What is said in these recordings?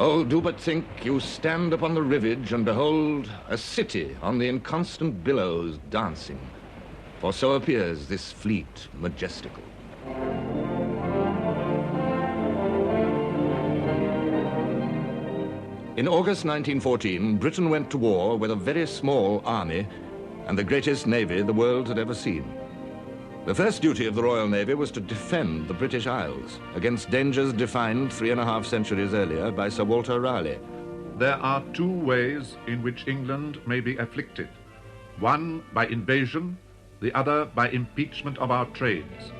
Oh, do but think you stand upon the rivage and behold a city on the inconstant billows dancing, for so appears this fleet majestical. In August 1914, Britain went to war with a very small army and the greatest navy the world had ever seen. The first duty of the Royal Navy was to defend the British Isles against dangers defined 3.5 centuries earlier by Sir Walter Raleigh. There are two ways in which England may be afflicted. One by invasion, the other by impeachment of our trades.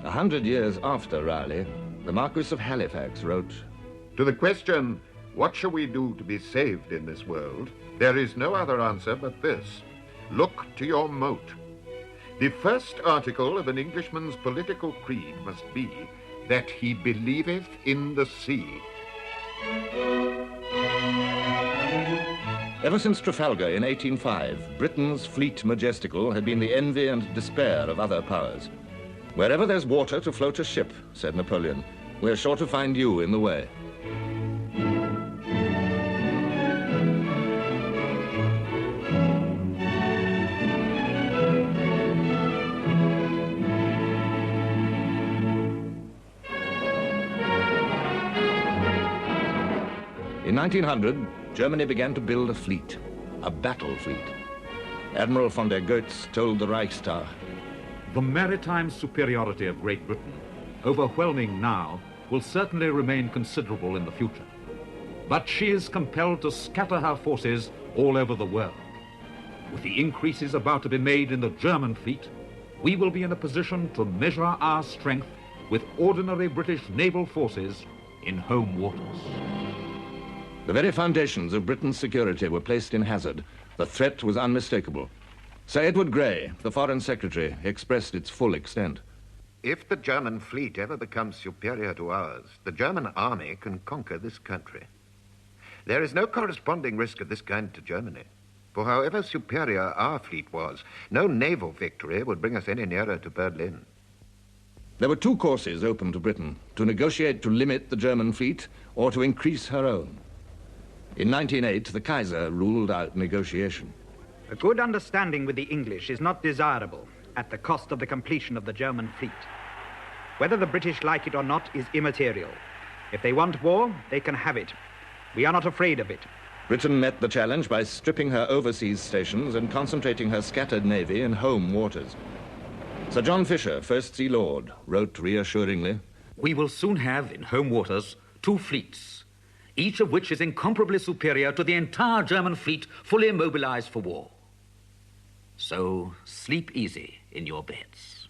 A 100 years after Raleigh, the Marquis of Halifax wrote, "To the question, what shall we do to be saved in this world? There is no other answer but this. Look to your moat. The first article of an Englishman's political creed must be that he believeth in the sea." Ever since Trafalgar in 1805, Britain's fleet majestical had been the envy and despair of other powers. "Wherever there's water to float a ship," said Napoleon, "we're sure to find you in the way." In 1900, Germany began to build a fleet, a battle fleet. Admiral von der Goetz told the Reichstag, "The maritime superiority of Great Britain, overwhelming now, will certainly remain considerable in the future. But she is compelled to scatter her forces all over the world. With the increases about to be made in the German fleet, we will be in a position to measure our strength with ordinary British naval forces in home waters." The very foundations of Britain's security were placed in hazard. The threat was unmistakable. Sir Edward Grey, the Foreign Secretary, expressed its full extent. "If the German fleet ever becomes superior to ours, the German army can conquer this country. There is no corresponding risk of this kind to Germany. For however superior our fleet was, no naval victory would bring us any nearer to Berlin." There were two courses open to Britain: to negotiate to limit the German fleet or to increase her own. In 1908, the Kaiser ruled out negotiation. "A good understanding with the English is not desirable at the cost of the completion of the German fleet. Whether the British like it or not is immaterial. If they want war, they can have it. We are not afraid of it." Britain met the challenge by stripping her overseas stations and concentrating her scattered navy in home waters. Sir John Fisher, First Sea Lord, wrote reassuringly, "We will soon have in home waters 2 fleets, each of which is incomparably superior to the entire German fleet fully mobilized for war. So sleep easy in your beds."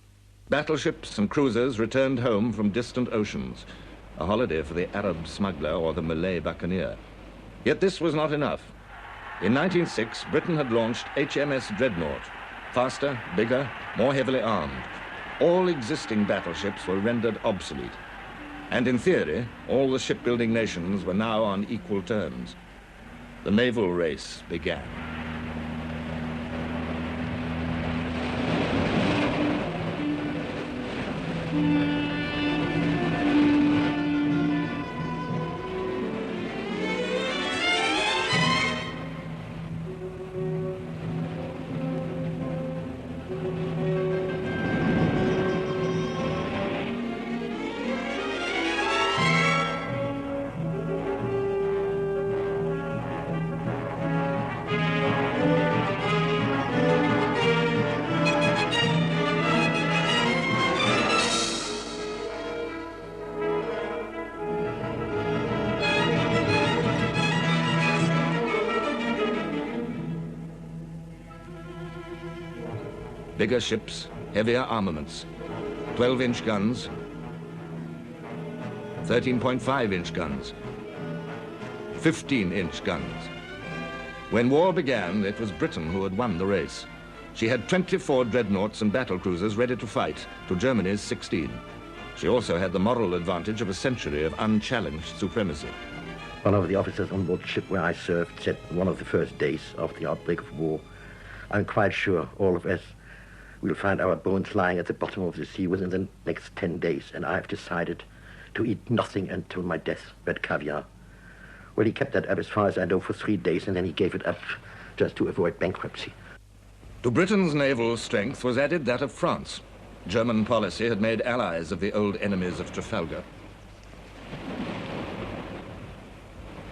Battleships and cruisers returned home from distant oceans, a holiday for the Arab smuggler or the Malay buccaneer. Yet this was not enough. In 1906, Britain had launched HMS Dreadnought, faster, bigger, more heavily armed. All existing battleships were rendered obsolete. And in theory, all the shipbuilding nations were now on equal terms. The naval race began. Bigger ships, heavier armaments, 12-inch guns, 13.5-inch guns, 15-inch guns. When war began, it was Britain who had won the race. She had 24 dreadnoughts and battlecruisers ready to fight to Germany's 16. She also had the moral advantage of a century of unchallenged supremacy. One of the officers on board the ship where I served said one of the first days after the outbreak of war I'm quite sure all of us will find our bones lying at the bottom of the sea within the next 10 days, and I've decided to eat nothing until my death, red caviar. Well, he kept that up as far as I know for 3 days, and then he gave it up just to avoid bankruptcy. To Britain's naval strength was added that of France. German policy had made allies of the old enemies of Trafalgar.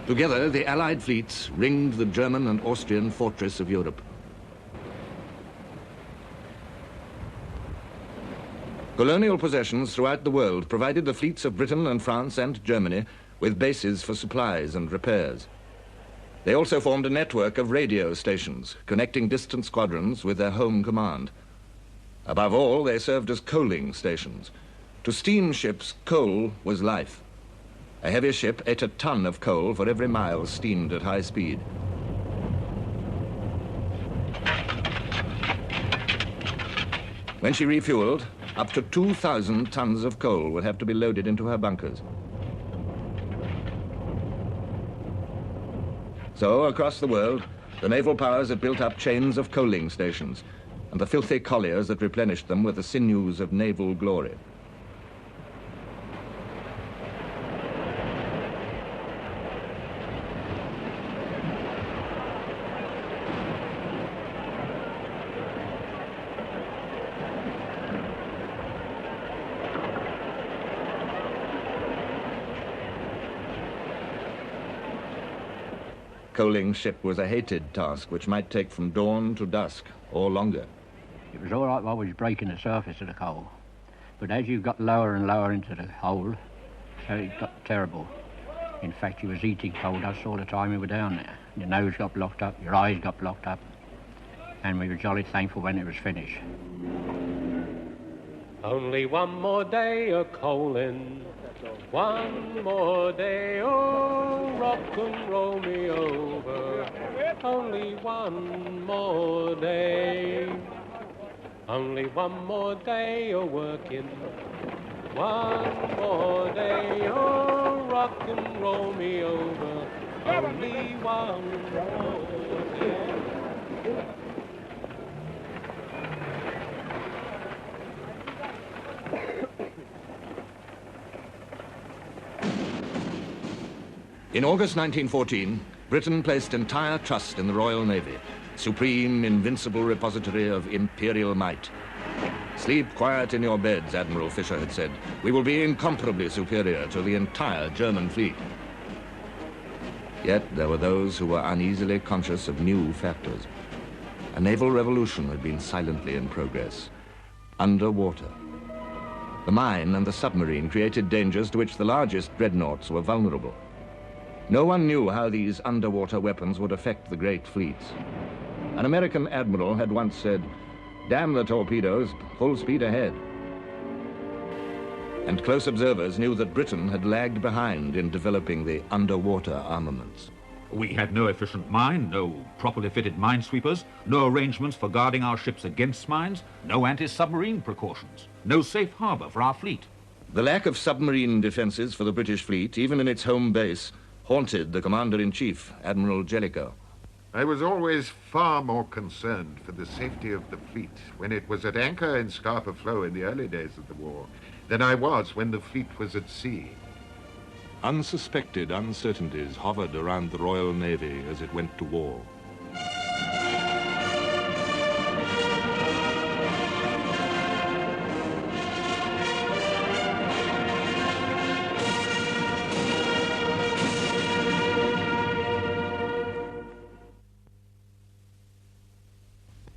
Together, the Allied fleets ringed the German and Austrian fortress of Europe. Colonial possessions throughout the world provided the fleets of Britain and France and Germany with bases for supplies and repairs. They also formed a network of radio stations, connecting distant squadrons with their home command. Above all, they served as coaling stations. To steamships, coal was life. A heavy ship ate a ton of coal for every mile steamed at high speed. When she refueled, up to 2,000 tons of coal would have to be loaded into her bunkers. So, across the world, the naval powers had built up chains of coaling stations, and the filthy colliers that replenished them were the sinews of naval glory. Coaling ship was a hated task which might take from dawn to dusk or longer. It was all right while we was breaking the surface of the coal, but as you got lower and lower into the hole, so it got terrible. In fact, you was eating coal dust all the time we were down there. Your nose got blocked up, your eyes got blocked up, and we were jolly thankful when it was finished. Only one more day of coaling, one more day, oh, rock and roll me over. Only one more day, only one more day of working. One more day, oh, rock and roll me over. Only one more day. In August 1914, Britain placed entire trust in the Royal Navy, supreme, invincible repository of imperial might. "Sleep quiet in your beds," Admiral Fisher had said. "We will be incomparably superior to the entire German fleet." Yet there were those who were uneasily conscious of new factors. A naval revolution had been silently in progress. Underwater. The mine and the submarine created dangers to which the largest dreadnoughts were vulnerable. No one knew how these underwater weapons would affect the great fleets. An American admiral had once said, "Damn the torpedoes, full speed ahead." And close observers knew that Britain had lagged behind in developing the underwater armaments. We had no efficient mine, no properly fitted minesweepers, no arrangements for guarding our ships against mines, no anti-submarine precautions, no safe harbor for our fleet. The lack of submarine defenses for the British fleet, even in its home base, haunted the Commander-in-Chief, Admiral Jellicoe. I was always far more concerned for the safety of the fleet when it was at anchor in Scapa Flow in the early days of the war than I was when the fleet was at sea. Unsuspected uncertainties hovered around the Royal Navy as it went to war.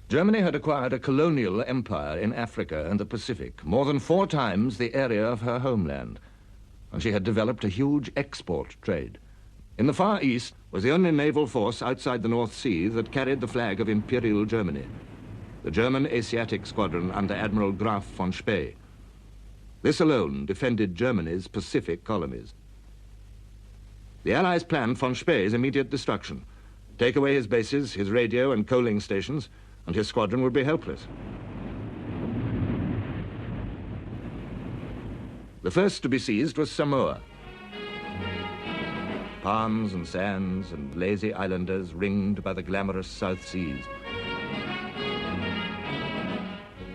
Germany had acquired a colonial empire in Africa and the Pacific, more than 4 times the area of her homeland, and she had developed a huge export trade. In the Far East was the only naval force outside the North Sea that carried the flag of Imperial Germany, the German Asiatic Squadron under Admiral Graf von Spee. This alone defended Germany's Pacific colonies. The Allies planned von Spee's immediate destruction, take away his bases, his radio and coaling stations, and his squadron would be helpless. The first to be seized was Samoa. Palms and sands and lazy islanders ringed by the glamorous South Seas.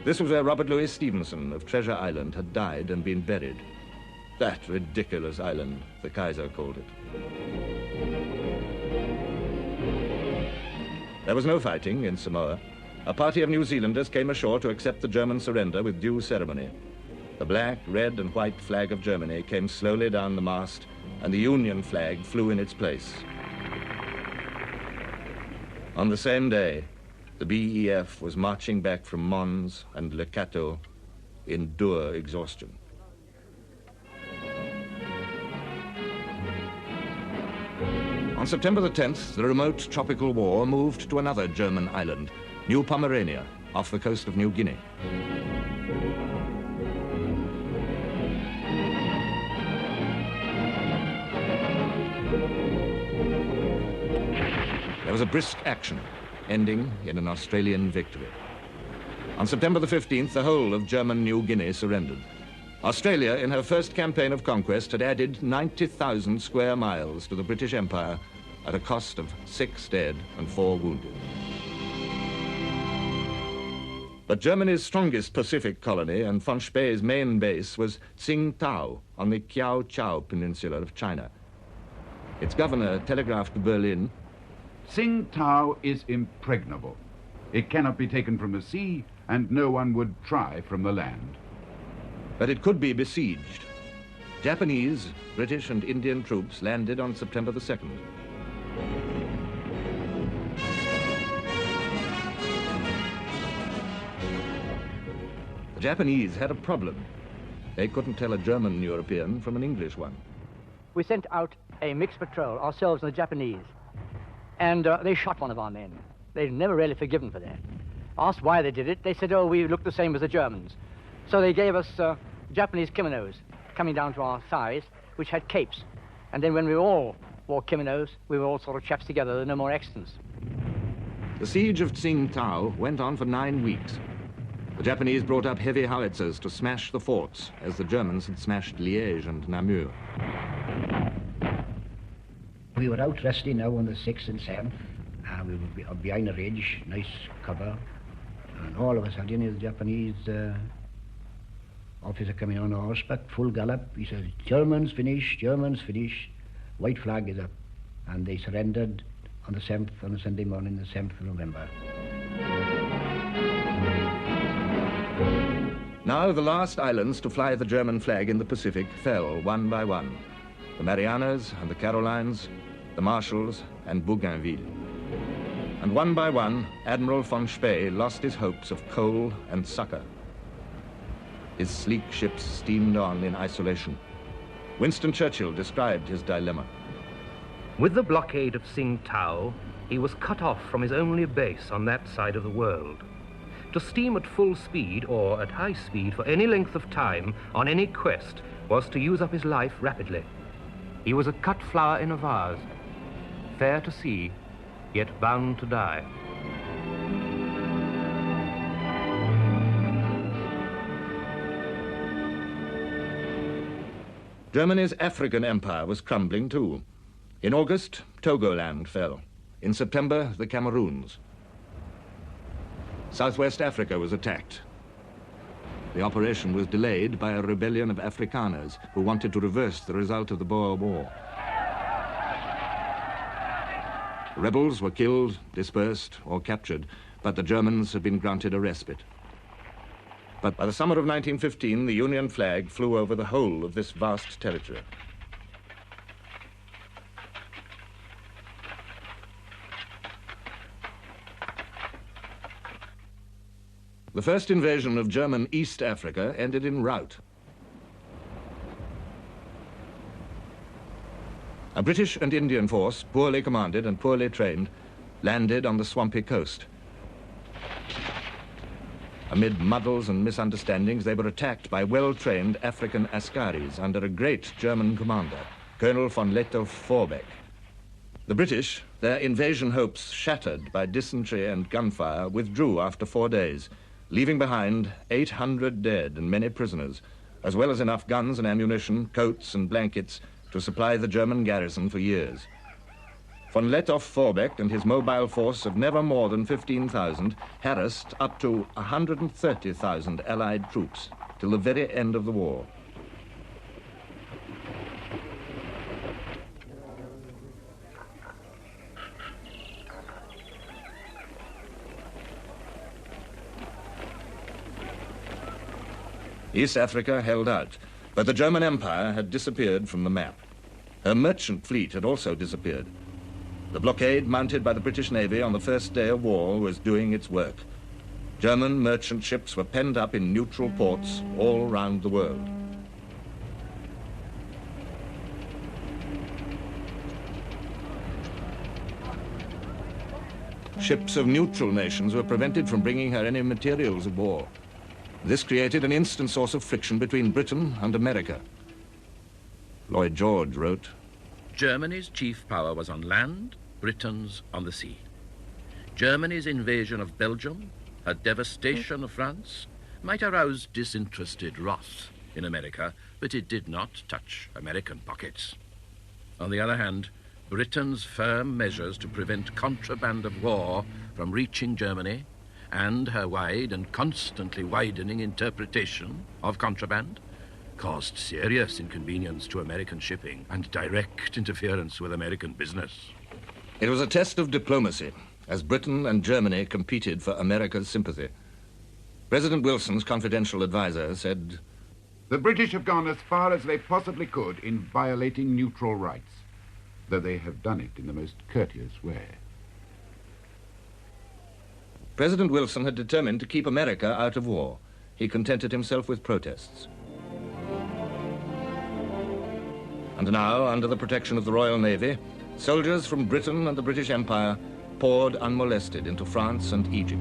This was where Robert Louis Stevenson of Treasure Island had died and been buried. That ridiculous island, the Kaiser called it. There was no fighting in Samoa. A party of New Zealanders came ashore to accept the German surrender with due ceremony. The black, red, and white flag of Germany came slowly down the mast, and the Union flag flew in its place. On the same day, the BEF was marching back from Mons and Le Cateau in dour exhaustion. On September the 10th, the remote tropical war moved to another German island, New Pomerania, off the coast of New Guinea. There was a brisk action, ending in an Australian victory. On September the 15th, the whole of German New Guinea surrendered. Australia, in her first campaign of conquest, had added 90,000 square miles to the British Empire at a cost of 6 dead and 4 wounded. But Germany's strongest Pacific colony and von Spee's main base was Tsingtao on the Kiao Chau Peninsula of China. Its governor telegraphed to Berlin, Tsingtao is impregnable. It cannot be taken from the sea, and no one would try from the land. but it could be besieged. Japanese, British, and Indian troops landed on September the 2nd. The Japanese had a problem. They couldn't tell a German European from an English one. We sent out a mixed patrol, ourselves and the Japanese, and they shot one of our men. They've never really forgiven for that. Asked why they did it, they said, oh, we look the same as the Germans. So they gave us Japanese kimonos coming down to our thighs, which had capes. And then when we all wore kimonos, we were all sort of chaps together. There were no more accidents. The siege of Tsingtao went on for 9 weeks. The Japanese brought up heavy howitzers to smash the forts, as the Germans had smashed Liège and Namur. We were out resting now on the 6th and 7th. We were behind a ridge, nice cover. And all of a sudden, the Japanese officer coming on horseback, full gallop. He says, Germans finish, Germans finish. White flag is up. And they surrendered on the 7th, on a Sunday morning, the 7th of November. Now the last islands to fly the German flag in the Pacific fell one by one. The Marianas and the Carolines, the Marshalls and Bougainville. And one by one, Admiral von Spee lost his hopes of coal and succor. His sleek ships steamed on in isolation. Winston Churchill described his dilemma. With the blockade of Tsingtao, he was cut off from his only base on that side of the world. To steam at full speed or at high speed for any length of time on any quest was to use up his life rapidly. He was a cut flower in a vase, fair to see, yet bound to die. Germany's African empire was crumbling too. In August, Togoland fell. In September, the Cameroons. Southwest Africa was attacked. The operation was delayed by a rebellion of Afrikaners who wanted to reverse the result of the Boer War. The rebels were killed, dispersed, or captured, but the Germans had been granted a respite. But by the summer of 1915, the Union flag flew over the whole of this vast territory. The first invasion of German East Africa ended in rout. A British and Indian force, poorly commanded and poorly trained, landed on the swampy coast. Amid muddles and misunderstandings, they were attacked by well-trained African askaris under a great German commander, Colonel von Lettow-Vorbeck. The British, their invasion hopes shattered by dysentery and gunfire, withdrew after 4 days, leaving behind 800 dead and many prisoners, as well as enough guns and ammunition, coats and blankets to supply the German garrison for years. Von Lettow-Vorbeck and his mobile force of never more than 15,000 harassed up to 130,000 Allied troops till the very end of the war. East Africa held out, but the German Empire had disappeared from the map. Her merchant fleet had also disappeared. The blockade mounted by the British Navy on the first day of war was doing its work. German merchant ships were penned up in neutral ports all round the world. Ships of neutral nations were prevented from bringing her any materials of war. This created an instant source of friction between Britain and America. Lloyd George wrote, Germany's chief power was on land, Britain's on the sea. Germany's invasion of Belgium, her devastation of France, might arouse disinterested wrath in America, but it did not touch American pockets. On the other hand, Britain's firm measures to prevent contraband of war from reaching Germany and her wide and constantly widening interpretation of contraband caused serious inconvenience to American shipping and direct interference with American business. It was a test of diplomacy as Britain and Germany competed for America's sympathy. President Wilson's confidential advisor said, The British have gone as far as they possibly could in violating neutral rights, though they have done it in the most courteous way. President Wilson had determined to keep America out of war. He contented himself with protests. And now, under the protection of the Royal Navy, soldiers from Britain and the British Empire poured unmolested into France and Egypt.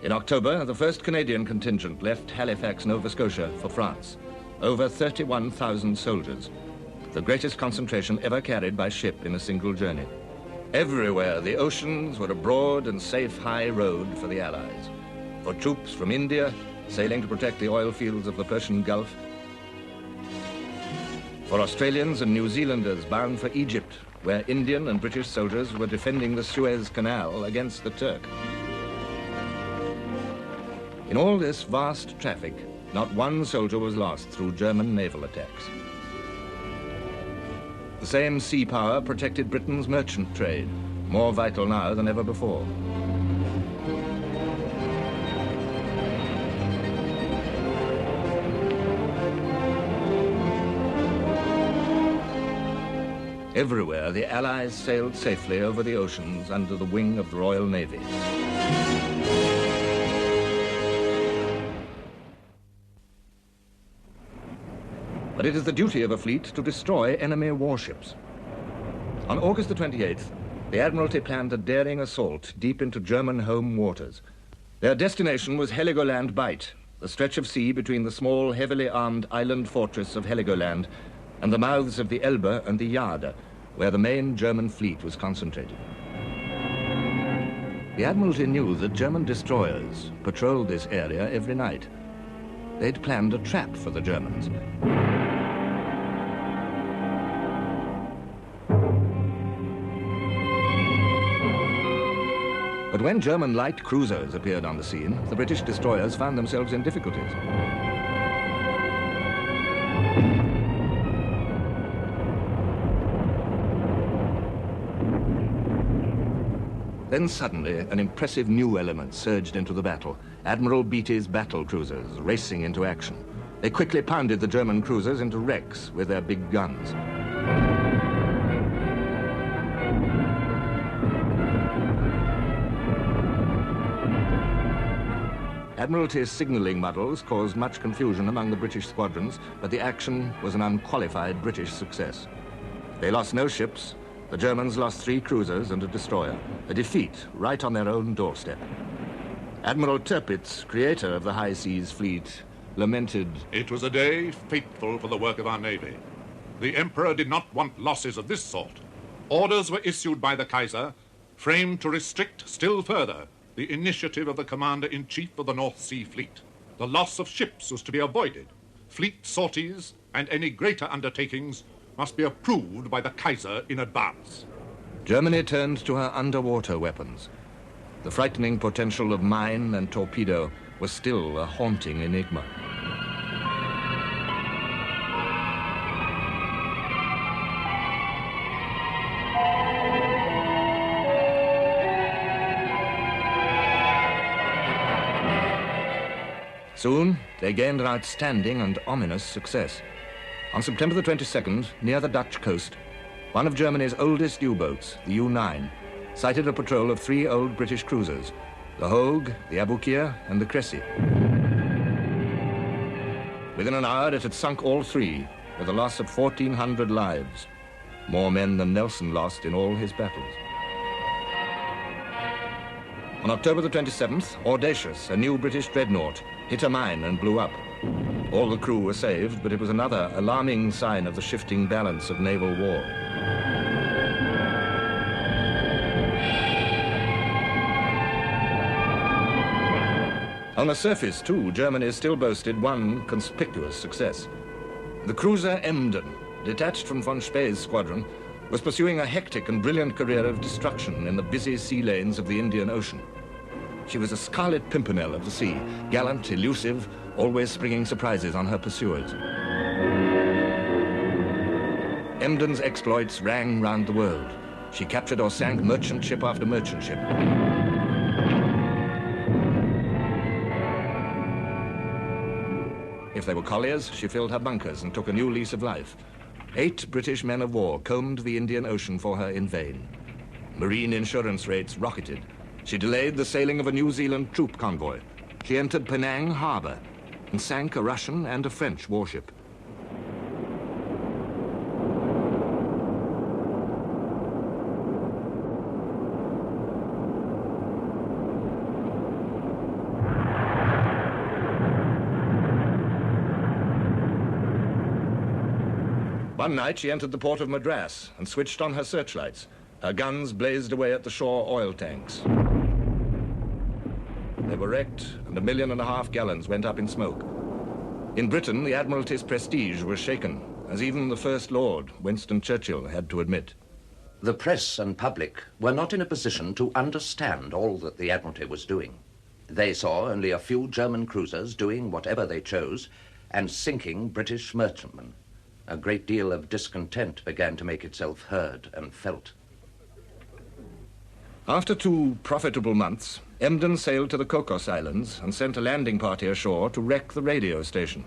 In October, the 1st Canadian contingent left Halifax, Nova Scotia, for France. Over 31,000 soldiers, the greatest concentration ever carried by ship in a single journey. Everywhere, the oceans were a broad and safe high road for the Allies. For troops from India, sailing to protect the oil fields of the Persian Gulf. For Australians and New Zealanders bound for Egypt, where Indian and British soldiers were defending the Suez Canal against the Turk. In all this vast traffic, not one soldier was lost through German naval attacks. The same sea power protected Britain's merchant trade, more vital now than ever before. Everywhere, the Allies sailed safely over the oceans under the wing of the Royal Navy. But it is the duty of a fleet to destroy enemy warships. On August the 28th, the Admiralty planned a daring assault deep into German home waters. Their destination was Heligoland Bight, the stretch of sea between the small, heavily armed island fortress of Heligoland and the mouths of the Elbe and the Jade, where the main German fleet was concentrated. The Admiralty knew that German destroyers patrolled this area every night. They'd planned a trap for the Germans. But when German light cruisers appeared on the scene, the British destroyers found themselves in difficulties. Then suddenly, an impressive new element surged into the battle. Admiral Beatty's battle cruisers racing into action. They quickly pounded the German cruisers into wrecks with their big guns. Admiralty's signalling muddles caused much confusion among the British squadrons, but the action was an unqualified British success. They lost no ships. The Germans lost 3 cruisers and a destroyer, a defeat right on their own doorstep. Admiral Tirpitz, creator of the High Seas Fleet, lamented, "It was a day fateful for the work of our Navy. The Emperor did not want losses of this sort. Orders were issued by the Kaiser, framed to restrict still further the initiative of the Commander-in-Chief of the North Sea Fleet. The loss of ships was to be avoided. Fleet sorties and any greater undertakings must be approved by the Kaiser in advance. Germany turned to her underwater weapons. The frightening potential of mine and torpedo was still a haunting enigma. Soon, they gained an outstanding and ominous success. On September the 22nd, near the Dutch coast, one of Germany's oldest U-boats, the U-9, sighted a patrol of 3 old British cruisers, the Hogue, the Aboukir, and the Cressy. Within an hour, it had sunk all 3, with a loss of 1,400 lives, more men than Nelson lost in all his battles. On October the 27th, Audacious, a new British dreadnought, hit a mine and blew up. All the crew were saved, but it was another alarming sign of the shifting balance of naval war. On the surface, too, Germany still boasted one conspicuous success. The cruiser Emden, detached from von Spee's squadron, was pursuing a hectic and brilliant career of destruction in the busy sea lanes of the Indian Ocean. She was a scarlet pimpernel of the sea, gallant, elusive, always springing surprises on her pursuers. Emden's exploits rang round the world. She captured or sank merchant ship after merchant ship. If they were colliers, she filled her bunkers and took a new lease of life. 8 British men of war combed the Indian Ocean for her in vain. Marine insurance rates rocketed. She delayed the sailing of a New Zealand troop convoy. She entered Penang harbor and sank a Russian and a French warship. One night she entered the port of Madras and switched on her searchlights. Her guns blazed away at the shore oil tanks. They were wrecked, and 1.5 million gallons went up in smoke. In Britain, the Admiralty's prestige was shaken, as even the First Lord, Winston Churchill, had to admit. The press and public were not in a position to understand all that the Admiralty was doing. They saw only a few German cruisers doing whatever they chose and sinking British merchantmen. A great deal of discontent began to make itself heard and felt. After 2 profitable months, Emden sailed to the Cocos Islands and sent a landing party ashore to wreck the radio station.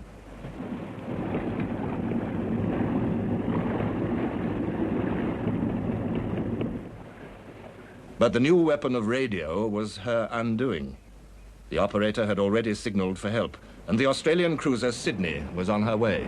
But the new weapon of radio was her undoing. The operator had already signaled for help, and the Australian cruiser Sydney was on her way.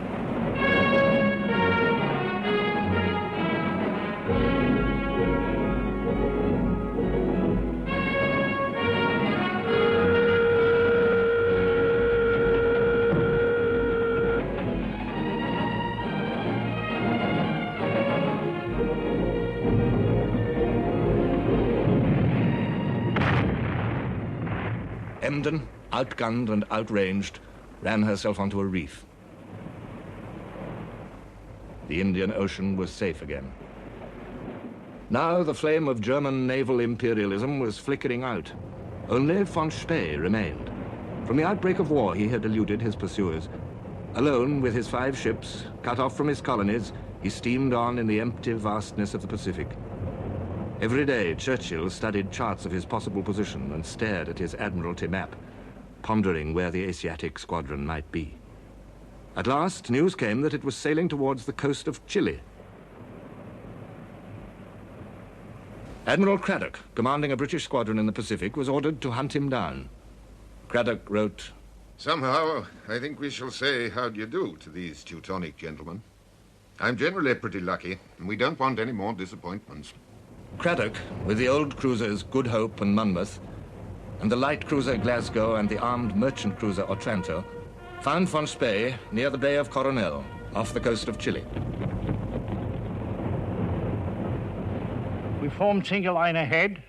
Emden, outgunned and outranged, ran herself onto a reef. The Indian Ocean was safe again. Now the flame of German naval imperialism was flickering out. Only von Spee remained. From the outbreak of war, he had eluded his pursuers. Alone with his 5 ships, cut off from his colonies, he steamed on in the empty vastness of the Pacific. Every day, Churchill studied charts of his possible position and stared at his Admiralty map, pondering where the Asiatic squadron might be. At last, news came that it was sailing towards the coast of Chile. Admiral Craddock, commanding a British squadron in the Pacific, was ordered to hunt him down. Craddock wrote, "Somehow, I think we shall say how do you do to these Teutonic gentlemen. I'm generally pretty lucky, and we don't want any more disappointments." Craddock, with the old cruisers Good Hope and Monmouth, and the light cruiser Glasgow and the armed merchant cruiser Otranto, found von Spee near the Bay of Coronel, off the coast of Chile. We formed single line ahead,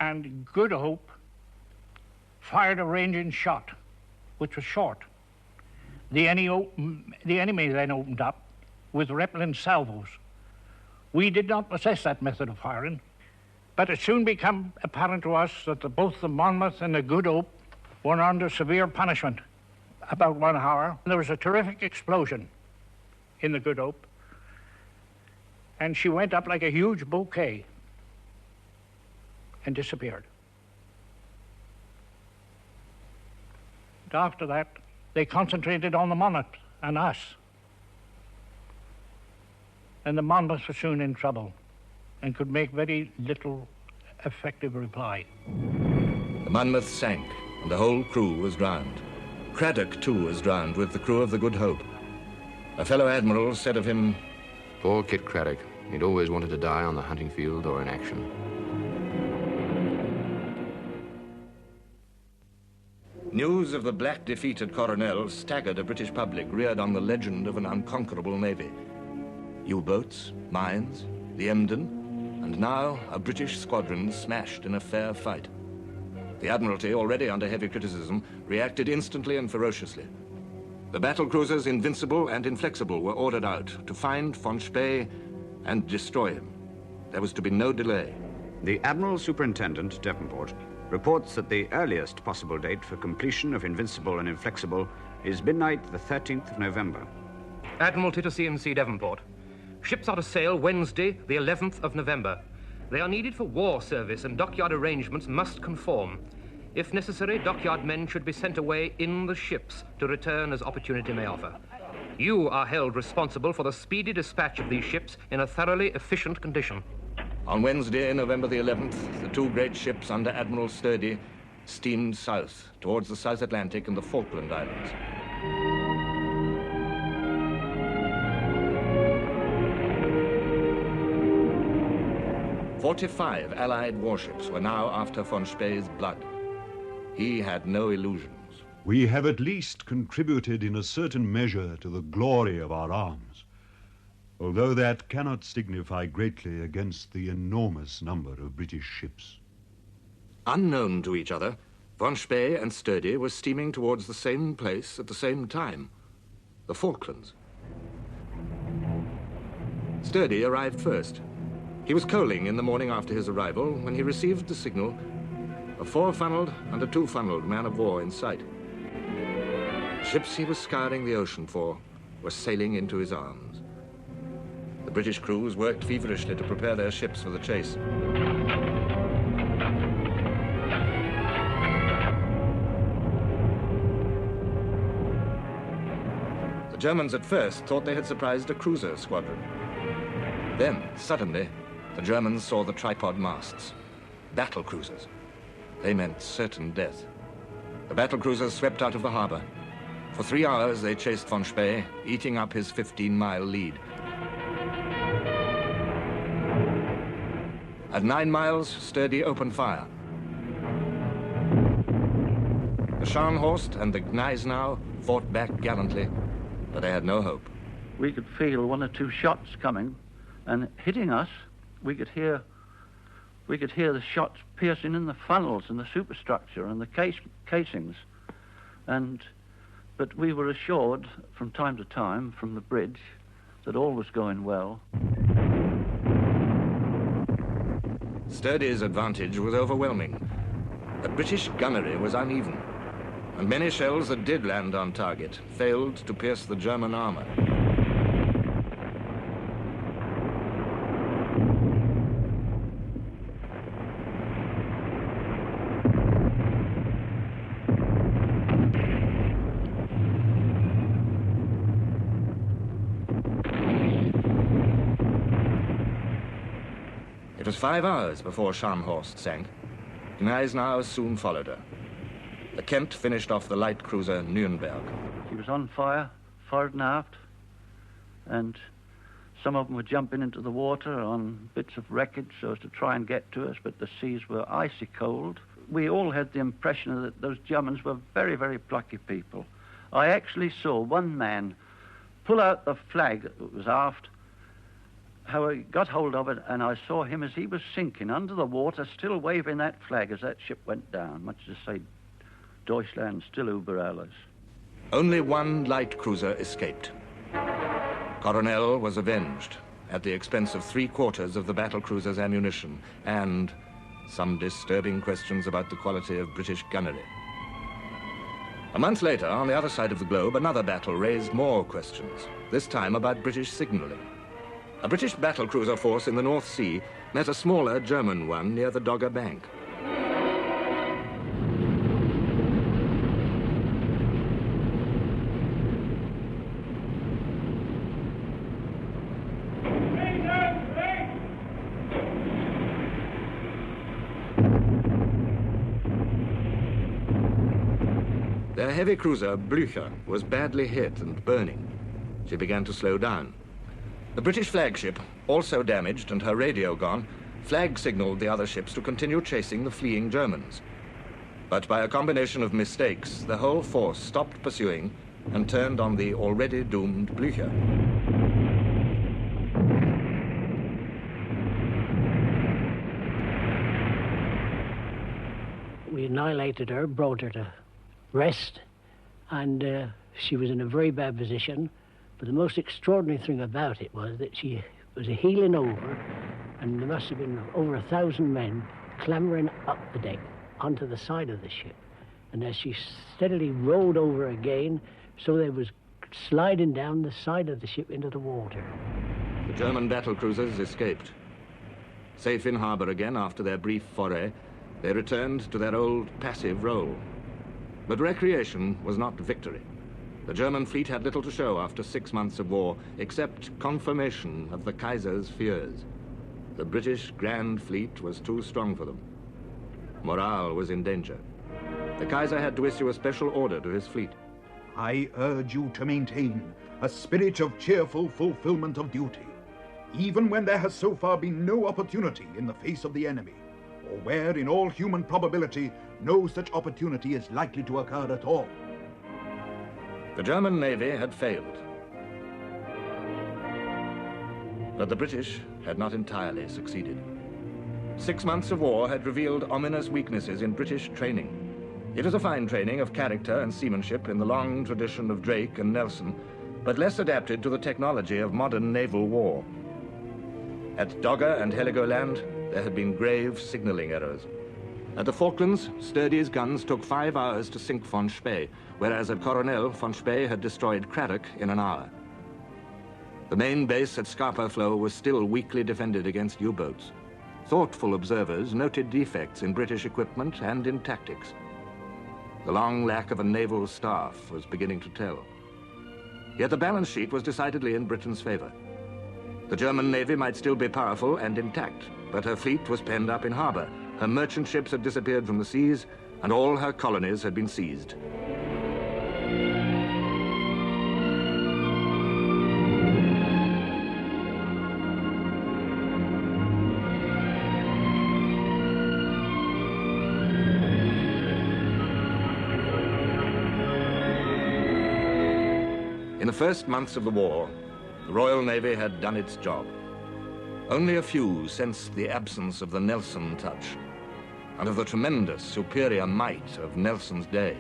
and Good Hope fired a ranging shot, which was short. The enemy then opened up with repelling salvos. We did not possess that method of firing, but it soon became apparent to us that both the Monmouth and the Good Hope were under severe punishment. About 1 hour, there was a terrific explosion in the Good Hope, and she went up like a huge bouquet and disappeared. And after that, they concentrated on the Monmouth and us. And the Monmouth was soon in trouble and could make very little effective reply. The Monmouth sank, and the whole crew was drowned. Craddock, too, was drowned with the crew of the Good Hope. A fellow admiral said of him, "Poor Kit Craddock. He'd always wanted to die on the hunting field or in action." News of the black defeat at Coronel staggered a British public reared on the legend of an unconquerable navy. U-boats, mines, the Emden, and now a British squadron smashed in a fair fight. The Admiralty, already under heavy criticism, reacted instantly and ferociously. The battle cruisers Invincible and Inflexible were ordered out to find von Spee and destroy him. There was to be no delay. The Admiral Superintendent, Devonport, reports that the earliest possible date for completion of Invincible and Inflexible is midnight the 13th of November. Admiralty to CMC Devonport. Ships are to sail Wednesday, the 11th of November. They are needed for war service and dockyard arrangements must conform. If necessary, dockyard men should be sent away in the ships to return as opportunity may offer. You are held responsible for the speedy dispatch of these ships in a thoroughly efficient condition. On Wednesday, November the 11th, the two great ships under Admiral Sturdy steamed south towards the South Atlantic and the Falkland Islands. "45 Allied warships were now after von Spee's blood. He had no illusions. We have at least contributed in a certain measure to the glory of our arms, although that cannot signify greatly against the enormous number of British ships." Unknown to each other, von Spee and Sturdy were steaming towards the same place at the same time, the Falklands. Sturdy arrived first. He was coaling in the morning after his arrival when he received the signal, a 4-funnelled and a 2-funnelled man-of-war in sight. The ships he was scouring the ocean for were sailing into his arms. The British crews worked feverishly to prepare their ships for the chase. The Germans at first thought they had surprised a cruiser squadron. Then, suddenly, the Germans saw the tripod masts, battle cruisers. They meant certain death. The battle cruisers swept out of the harbor. For 3 hours, they chased von Spee, eating up his 15-mile lead. At 9 miles, Sturdy opened fire. The Scharnhorst and the Gneisenau fought back gallantly, but they had no hope. We could feel 1 or 2 shots coming, and hitting us, we could hear the shots piercing in the funnels and the superstructure and the casings. But we were assured from time to time from the bridge that all was going well. Sturdy's advantage was overwhelming. The British gunnery was uneven, and many shells that did land on target failed to pierce the German armor. It was 5 hours before Scharnhorst sank. Gneisenau soon followed her. The Kent finished off the light cruiser Nürnberg. She was on fire, forward and aft, and some of them were jumping into the water on bits of wreckage so as to try and get to us, but the seas were icy cold. We all had the impression that those Germans were very, very plucky people. I actually saw one man pull out the flag that was aft how I got hold of it, and I saw him as he was sinking under the water, still waving that flag as that ship went down, much to say, Deutschland still über alles. Only one light cruiser escaped. Coronel was avenged at the expense of 3/4 of the battle cruiser's ammunition and some disturbing questions about the quality of British gunnery. A month later, on the other side of the globe, another battle raised more questions, this time about British signalling. A British battle cruiser force in the North Sea met a smaller German one near the Dogger Bank. Their heavy cruiser, Blücher, was badly hit and burning. She began to slow down. The British flagship, also damaged and her radio gone, flag signaled the other ships to continue chasing the fleeing Germans. But by a combination of mistakes, the whole force stopped pursuing and turned on the already doomed Blücher. We annihilated her, brought her to rest, and she was in a very bad position. But the most extraordinary thing about it was that she was heeling over, and there must have been over 1,000 men clambering up the deck onto the side of the ship. And as she steadily rolled over again, so they was sliding down the side of the ship into the water. The German battle cruisers escaped. Safe in harbour again after their brief foray, they returned to their old passive role. But recreation was not victory. The German fleet had little to show after 6 months of war, except confirmation of the Kaiser's fears. The British Grand Fleet was too strong for them. Morale was in danger. The Kaiser had to issue a special order to his fleet. I urge you to maintain a spirit of cheerful fulfillment of duty, even when there has so far been no opportunity in the face of the enemy, or where, in all human probability, no such opportunity is likely to occur at all. The German Navy had failed. But the British had not entirely succeeded. 6 months of war had revealed ominous weaknesses in British training. It was a fine training of character and seamanship in the long tradition of Drake and Nelson, but less adapted to the technology of modern naval war. At Dogger and Heligoland, there had been grave signaling errors. At the Falklands, Sturdy's guns took 5 hours to sink von Spee, whereas at Coronel, von Spee had destroyed Craddock in an hour. The main base at Scapa Flow was still weakly defended against U-boats. Thoughtful observers noted defects in British equipment and in tactics. The long lack of a naval staff was beginning to tell. Yet the balance sheet was decidedly in Britain's favor. The German Navy might still be powerful and intact, but her fleet was penned up in harbor. Her merchant ships had disappeared from the seas, and all her colonies had been seized. In the first months of the war, the Royal Navy had done its job. Only a few sensed the absence of the Nelson touch and of the tremendous superior might of Nelson's day.